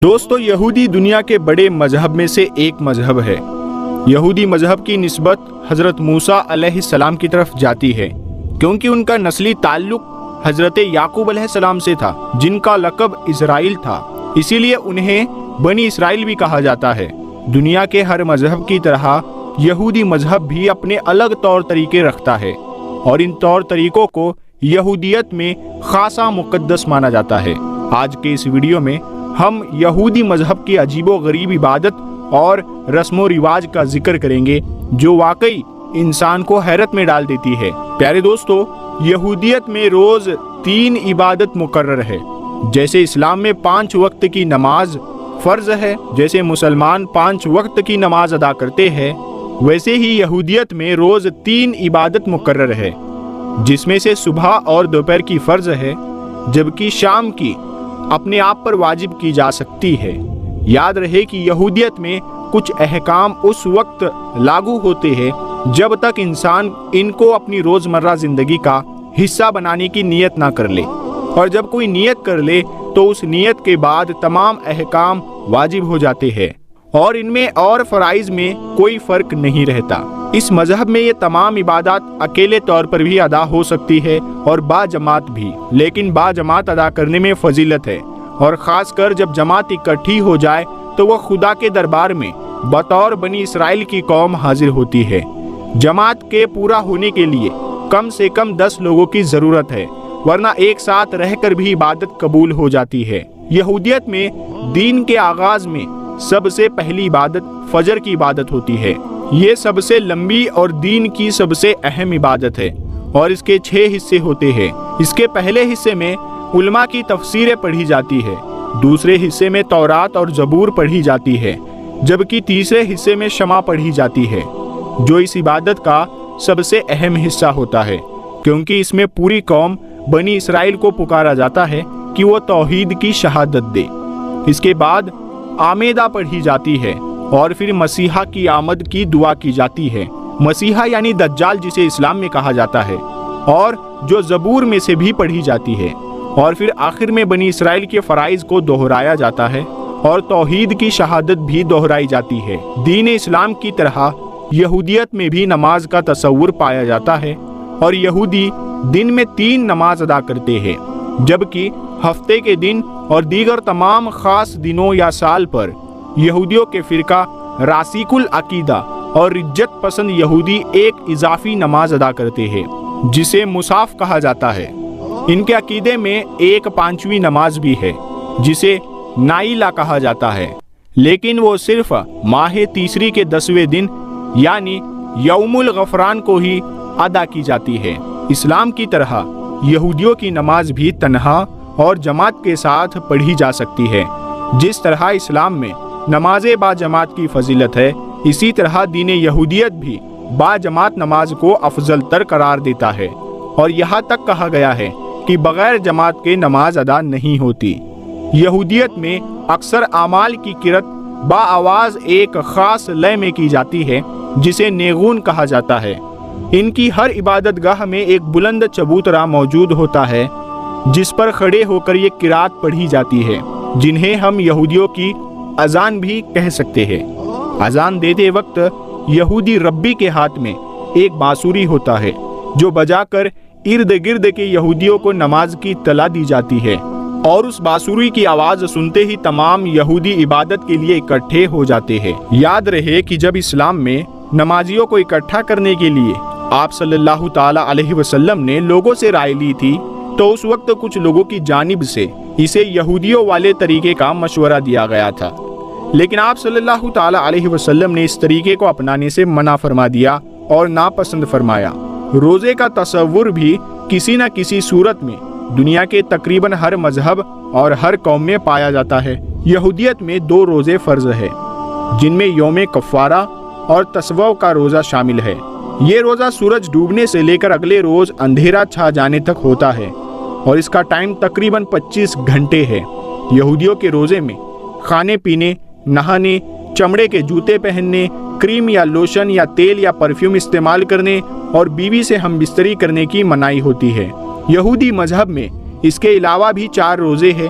دوستو یہودی دنیا کے بڑے مذہب میں سے ایک مذہب ہے۔ یہودی مذہب کی نسبت حضرت موسیٰ علیہ السلام کی طرف جاتی ہے کیونکہ ان کا نسلی تعلق حضرت یعقوب علیہ السلام سے تھا جن کا لقب اسرائیل تھا، اسی لیے انہیں بنی اسرائیل بھی کہا جاتا ہے۔ دنیا کے ہر مذہب کی طرح یہودی مذہب بھی اپنے الگ طور طریقے رکھتا ہے اور ان طور طریقوں کو یہودیت میں خاصا مقدس مانا جاتا ہے۔ آج کے اس ویڈیو میں ہم یہودی مذہب کی عجیب و غریب عبادت اور رسم و رواج کا ذکر کریں گے جو واقعی انسان کو حیرت میں ڈال دیتی ہے۔ پیارے دوستو، یہودیت میں روز 3 عبادت مقرر ہے۔ جیسے اسلام میں 5 وقت کی نماز فرض ہے، جیسے مسلمان 5 وقت کی نماز ادا کرتے ہیں، ویسے ہی یہودیت میں روز 3 عبادت مقرر ہے، جس میں سے صبح اور دوپہر کی فرض ہے، جبکہ شام کی اپنے آپ پر واجب کی جا سکتی ہے۔ یاد رہے کہ یہودیت میں کچھ احکام اس وقت لاگو ہوتے ہیں جب تک انسان ان کو اپنی روزمرہ زندگی کا حصہ بنانے کی نیت نہ کر لے، اور جب کوئی نیت کر لے تو اس نیت کے بعد تمام احکام واجب ہو جاتے ہیں اور ان میں اور فرائض میں کوئی فرق نہیں رہتا۔ اس مذہب میں یہ تمام عبادات اکیلے طور پر بھی ادا ہو سکتی ہے اور با جماعت بھی، لیکن با جماعت ادا کرنے میں فضیلت ہے، اور خاص کر جب جماعت اکٹھی ہو جائے تو وہ خدا کے دربار میں بطور بنی اسرائیل کی قوم حاضر ہوتی ہے۔ جماعت کے پورا ہونے کے لیے کم سے کم 10 لوگوں کی ضرورت ہے، ورنہ ایک ساتھ رہ کر بھی عبادت قبول ہو جاتی ہے۔ یہودیت میں دین کے آغاز میں سب سے پہلی عبادت فجر کی عبادت ہوتی ہے۔ یہ سب سے لمبی اور دین کی سب سے اہم عبادت ہے اور اس کے 6 حصے ہوتے ہیں۔ اس کے پہلے حصے میں علماء کی تفسیریں پڑھی جاتی ہے، دوسرے حصے میں تورات اور زبور پڑھی جاتی ہے، جبکہ تیسرے حصے میں شمع پڑھی جاتی ہے، جو اس عبادت کا سب سے اہم حصہ ہوتا ہے، کیونکہ اس میں پوری قوم بنی اسرائیل کو پکارا جاتا ہے کہ وہ توحید کی شہادت دے۔ اس کے بعد آمیدہ پڑھی جاتی ہے اور پھر مسیحا کی آمد کی دعا کی جاتی ہے، مسیحا یعنی دجال جسے اسلام میں کہا جاتا ہے، اور جو زبور میں سے بھی پڑھی جاتی ہے، اور پھر آخر میں بنی اسرائیل کے فرائض کو دہرایا جاتا ہے اور توحید کی شہادت بھی دہرائی جاتی ہے۔ دین اسلام کی طرح یہودیت میں بھی نماز کا تصور پایا جاتا ہے، اور یہودی دن میں 3 نماز ادا کرتے ہیں، جبکہ ہفتے کے دن اور دیگر تمام خاص دنوں یا سال پر یہودیوں کے فرقہ راسخ العقیدہ اور رجت پسند یہودی ایک اضافی نماز ادا کرتے ہیں جسے مصاف کہا جاتا ہے۔ ان کے عقیدے میں ایک 5ویں نماز بھی ہے جسے نائلہ کہا جاتا ہے، لیکن وہ صرف ماہ تیسری کے 10ویں دن یعنی یوم الغفران کو ہی ادا کی جاتی ہے۔ اسلام کی طرح یہودیوں کی نماز بھی تنہا اور جماعت کے ساتھ پڑھی جا سکتی ہے۔ جس طرح اسلام میں نماز با جماعت کی فضیلت ہے، اسی طرح دین یہودیت بھی با جماعت نماز کو افضل تر قرار دیتا ہے، اور یہاں تک کہا گیا ہے کہ بغیر جماعت کے نماز ادا نہیں ہوتی۔ یہودیت میں اکثر اعمال کی قرأت با آواز ایک خاص لے میں کی جاتی ہے جسے نیغون کہا جاتا ہے۔ ان کی ہر عبادت گاہ میں ایک بلند چبوترا موجود ہوتا ہے جس پر کھڑے ہو کر یہ قرأت پڑھی جاتی ہے، جنہیں ہم یہودیوں کی اذان بھی کہہ سکتے ہیں۔ اذان دیتے وقت یہودی ربی کے ہاتھ میں ایک بانسری ہوتا ہے جو بجا کر ارد گرد کے یہودیوں کو نماز کی اطلاع دی جاتی ہے، اور اس بانسری کی آواز سنتے ہی تمام یہودی عبادت کے لیے اکٹھے ہو جاتے ہیں۔ یاد رہے کہ جب اسلام میں نمازیوں کو اکٹھا کرنے کے لیے آپ صلی اللہ تعالی علیہ وسلم نے لوگوں سے رائے لی تھی تو اس وقت کچھ لوگوں کی جانب سے اسے یہودیوں والے طریقے کا مشورہ دیا گیا تھا، لیکن آپ صلی اللہ تعالی علیہ وسلم نے اس طریقے کو اپنانے سے منع فرما دیا اور ناپسند فرمایا۔ روزے کا تصور بھی کسی نہ کسی صورت میں دنیا کے تقریباً ہر مذہب اور ہر قوم میں پایا جاتا ہے۔ یہودیت میں 2 روزے فرض ہے جن میں یوم کفارہ اور تسوع کا روزہ شامل ہے۔ یہ روزہ سورج ڈوبنے سے لے کر اگلے روز اندھیرا چھا جانے تک ہوتا ہے اور اس کا ٹائم تقریباً 25 گھنٹے ہے۔ یہودیوں کے روزے میں کھانے پینے، نہانے، چمڑے کے جوتے پہننے، کریم یا لوشن یا تیل یا پرفیوم استعمال کرنے اور بیوی سے ہم بستری کرنے کی منائی ہوتی ہے۔ یہودی مذہب میں اس کے علاوہ بھی 4 روزے ہیں